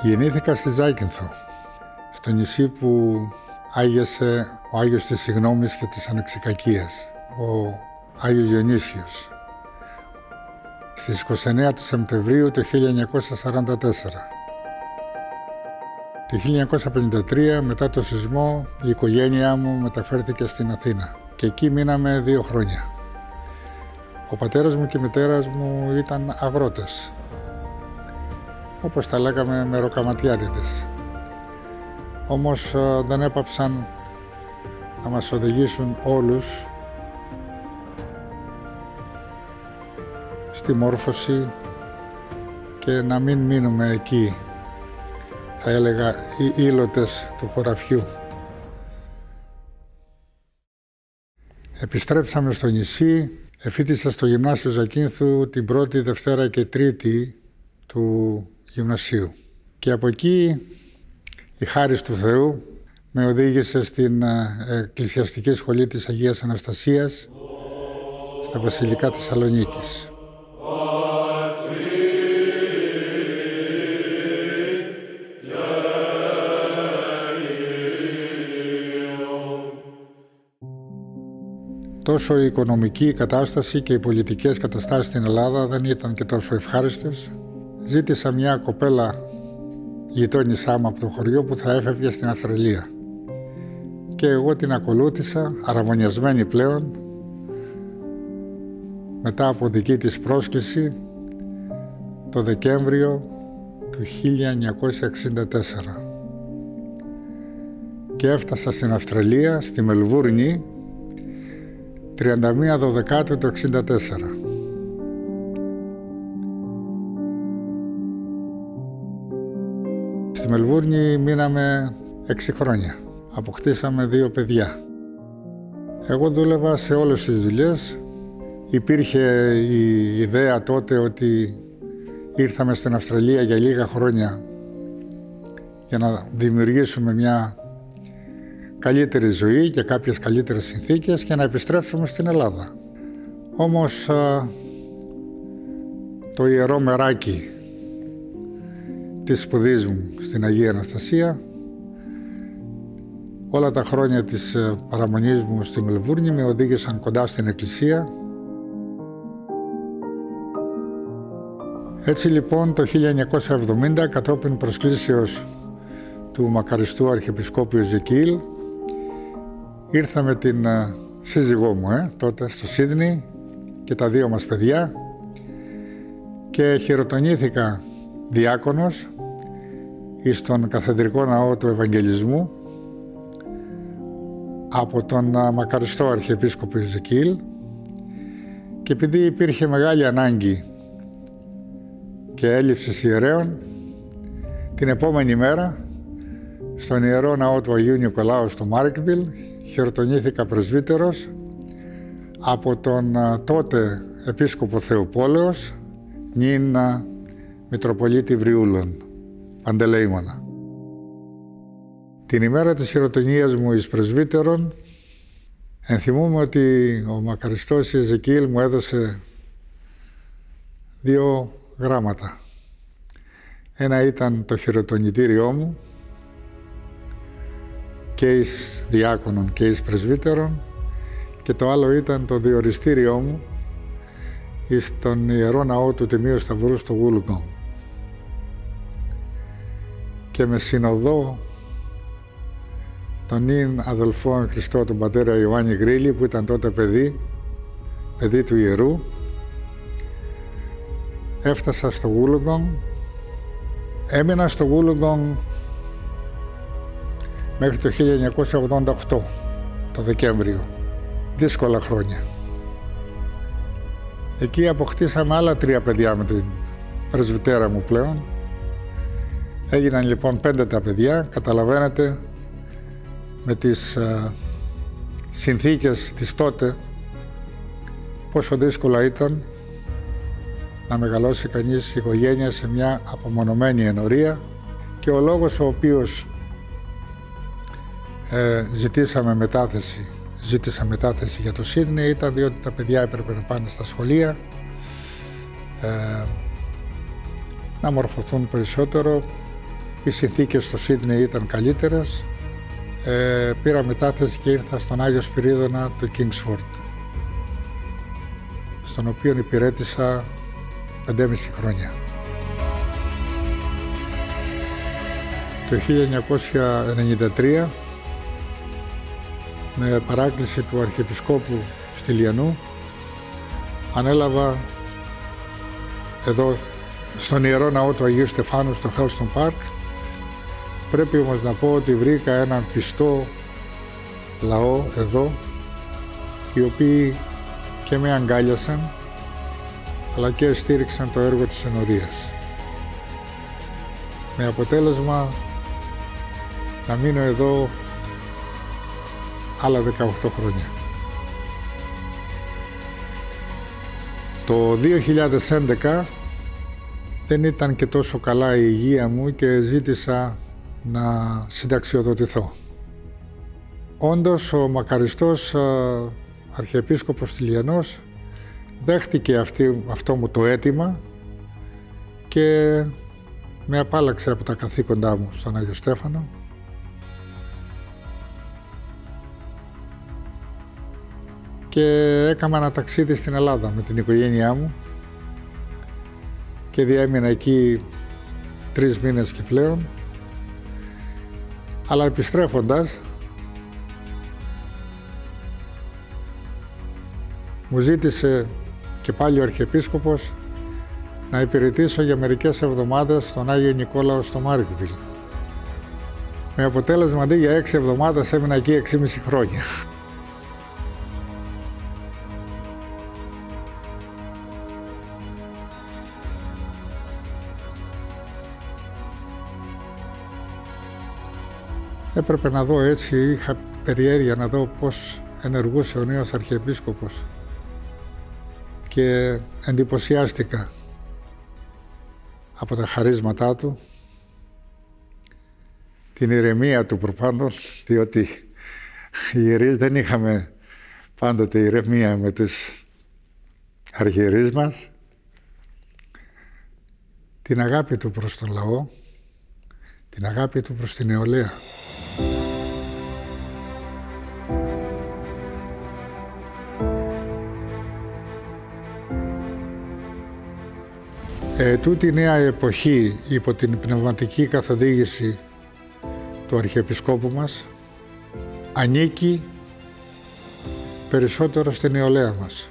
Γεννήθηκα στη Ζάκυνθο, στο νησί που άγιασε ο Άγιος της Συγγνώμης και της Ανεξικακίας, ο Άγιος Διονύσιος, στις 29 του Σεπτεμβρίου του 1944. Το 1953, μετά το σεισμό, η οικογένειά μου μεταφέρθηκε στην Αθήνα και εκεί μείναμε 2 χρόνια. Ο πατέρας μου και η μητέρας μου ήταν αγρότες, όπως τα λέγαμε μεροκαματιάτιδες. Όμως δεν έπαψαν να μας οδηγήσουν όλους στη μόρφωση και να μην μείνουμε εκεί, θα έλεγα, οι ήλωτες του χωραφιού. Επιστρέψαμε στο νησί, εφοίτησα στο Γυμνάσιο Ζακύνθου την 1η, Δευτέρα και Τρίτη του γυμνασίου. Και από εκεί η χάρις του Θεού με οδήγησε στην Εκκλησιαστική Σχολή της Αγίας Αναστασίας στα Βασιλικά Θεσσαλονίκης. Τόσο η οικονομική κατάσταση και οι πολιτικές καταστάσεις στην Ελλάδα δεν ήταν και τόσο ευχάριστες. Ζήτησα μια κοπέλα γειτόνισσά μου από το χωριό που θα έφευγε στην Αυστραλία. Και εγώ την ακολούθησα, αραβωνιασμένη πλέον, μετά από δική της πρόσκληση, το Δεκέμβριο του 1964. Και έφτασα στην Αυστραλία, στη Μελβούρνη, 31 Δεκάτου του 1964. Στη Μελβούρνη μείναμε 6 χρόνια. Αποκτήσαμε 2 παιδιά. Εγώ δούλευα σε όλες τις δουλειές. Υπήρχε η ιδέα τότε ότι ήρθαμε στην Αυστραλία για λίγα χρόνια για να δημιουργήσουμε μια καλύτερη ζωή και κάποιες καλύτερες συνθήκες και να επιστρέψουμε στην Ελλάδα. Όμως το ιερό μεράκι της σπουδής μου στην Αγία Αναστασία, όλα τα χρόνια της παραμονής μου στη Μελβούρνη με οδήγησαν κοντά στην Εκκλησία. Έτσι λοιπόν το 1970, κατόπιν προσκλήσεως του μακαριστού Αρχιεπισκόπου Ζεκίλ, ήρθα με την σύζυγό μου τότε στο Σίδνεϊ και τα 2 μας παιδιά και χειροτονήθηκα διάκονος εις τον Καθεδρικό Ναό του Ευαγγελισμού από τον μακαριστό Αρχιεπίσκοπο Ζεκίλ, και επειδή υπήρχε μεγάλη ανάγκη και έλλειψη ιερέων, την επόμενη μέρα στον Ιερό Ναό του Αγίου Νικολάου στο Μάρκβιλ χειροτονήθηκα πρεσβύτερος από τον τότε Επίσκοπο Θεοπόλεως, νυν Μητροπολίτη Βριούλων, Παντελεήμονα. Την ημέρα της χειροτονίας μου εις πρεσβύτερον, ενθυμούμαι ότι ο μακαριστός Εζεκίλ μου έδωσε 2 γράμματα. Ένα ήταν το χειροτονητήριό μου και εις διάκονον και εις πρεσβύτερον, και το άλλο ήταν το διοριστήριό μου εις τον Ιερό Ναό του Τιμίου Σταυρού στο Wollongong. Και με συνοδό τον νυν αδελφό εν Χριστώ, τον πατέρα Ιωάννη Γκρίλη, που ήταν τότε παιδί του Ιερού, έφτασα στο Wollongong. Έμεινα στο Wollongong μέχρι το 1988, το Δεκέμβριο. Δύσκολα χρόνια. Εκεί αποκτήσαμε άλλα 3 παιδιά με την πρεσβυτέρα μου πλέον. Έγιναν λοιπόν 5 τα παιδιά. Καταλαβαίνετε με τις συνθήκες της τότε πόσο δύσκολα ήταν να μεγαλώσει κανείς οικογένεια σε μια απομονωμένη ενορία, και ο λόγος ο οποίος ζήτησα μετάθεση για το Σίδνεϊ ήταν διότι τα παιδιά έπρεπε να πάνε στα σχολεία, να μορφωθούν περισσότερο οι συνθήκες στο Σίδνεϊ ήταν καλύτερες, πήρα μετάθεση και ήρθα στον Άγιο Σπυρίδωνα του Kingsford, στον οποίο υπηρέτησα 5,5 χρόνια. Το 1993, με παράκληση του Αρχιεπισκόπου Στυλιανού, ανέλαβα εδώ στον Ιερό Ναό του Αγίου Στεφάνου στο Helston Park. Πρέπει όμως να πω ότι βρήκα έναν πιστό λαό εδώ, οι οποίοι και με αγκάλιασαν, αλλά και στήριξαν το έργο της ενορίας. Με αποτέλεσμα να μείνω εδώ άλλα 18 χρόνια. Το 2011 δεν ήταν και τόσο καλά η υγεία μου και ζήτησα να συνταξιοδοτηθώ. Όντως, ο μακαριστός Αρχιεπίσκοπος Στυλιανός δέχτηκε αυτό μου το αίτημα και με απάλλαξε από τα καθήκοντά μου στον Άγιο Στέφανο. Και έκανα ένα ταξίδι στην Ελλάδα με την οικογένειά μου και διέμεινα εκεί 3 μήνες και πλέον. Αλλά επιστρέφοντας, μου ζήτησε και πάλι ο Αρχιεπίσκοπος να υπηρετήσω για μερικές εβδομάδες στον Άγιο Νικόλαο στο Μάρικβιλ. Με αποτέλεσμα, αντί για 6 εβδομάδες έμεινα εκεί 6,5 χρόνια. Έπρεπε να δω έτσι, είχα περιέργεια να δω πώς ενεργούσε ο νέος Αρχιεπίσκοπος και εντυπωσιάστηκα από τα χαρίσματά του, την ηρεμία του προπάντων, διότι οι ιερείς δεν είχαμε πάντοτε ηρεμία με τους αρχιερείς μας, την αγάπη του προς τον λαό, την αγάπη του προς την νεολαία. Τούτη η νέα εποχή υπό την πνευματική καθοδήγηση του Αρχιεπισκόπου μας ανήκει περισσότερο στην νεολαία μας.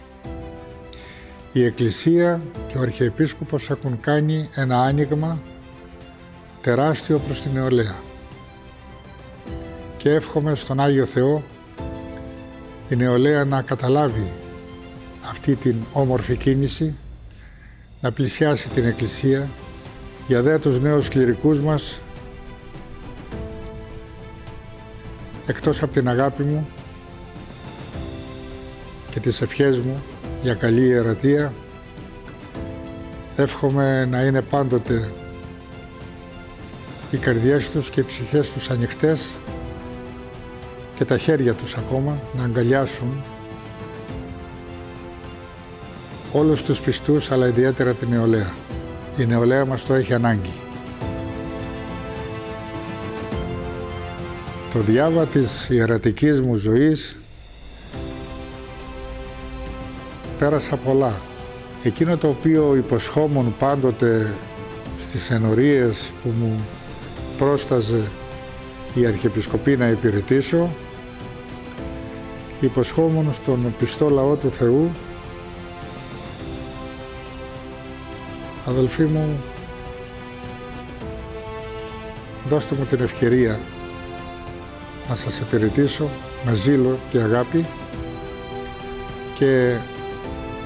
Η Εκκλησία και ο Αρχιεπίσκοπος έχουν κάνει ένα άνοιγμα τεράστιο προς την νεολαία και εύχομαι στον Άγιο Θεό η νεολαία να καταλάβει αυτή την όμορφη κίνηση, να πλησιάσει την Εκκλησία, για δε τους νέους κληρικούς μας, εκτός από την αγάπη μου και τις ευχές μου για καλή ιερατεία, εύχομαι να είναι πάντοτε οι καρδιές τους και οι ψυχές τους ανοιχτές και τα χέρια τους ακόμα να αγκαλιάσουν όλους τους πιστούς, αλλά ιδιαίτερα την νεολαία. Η νεολαία μας το έχει ανάγκη. Το διάβα της ιερατικής μου ζωής πέρασα πολλά. Εκείνο το οποίο υποσχόμουν πάντοτε στις ενορίες που μου πρόσταζε η Αρχιεπισκοπή να υπηρετήσω, υποσχόμουν στον πιστό λαό του Θεού: αδελφοί μου, δώστε μου την ευκαιρία να σας υπηρετήσω με ζήλο και αγάπη και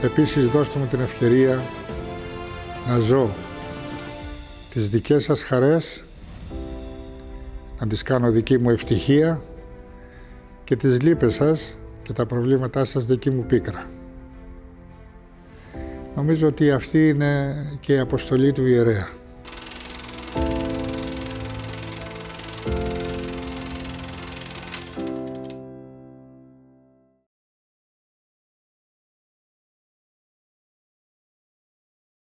επίσης δώστε μου την ευκαιρία να ζω τις δικές σας χαρές, να τις κάνω δική μου ευτυχία και τις λύπες σας και τα προβλήματά σας δική μου πίκρα. Νομίζω ότι αυτή είναι και η αποστολή του ιερέα.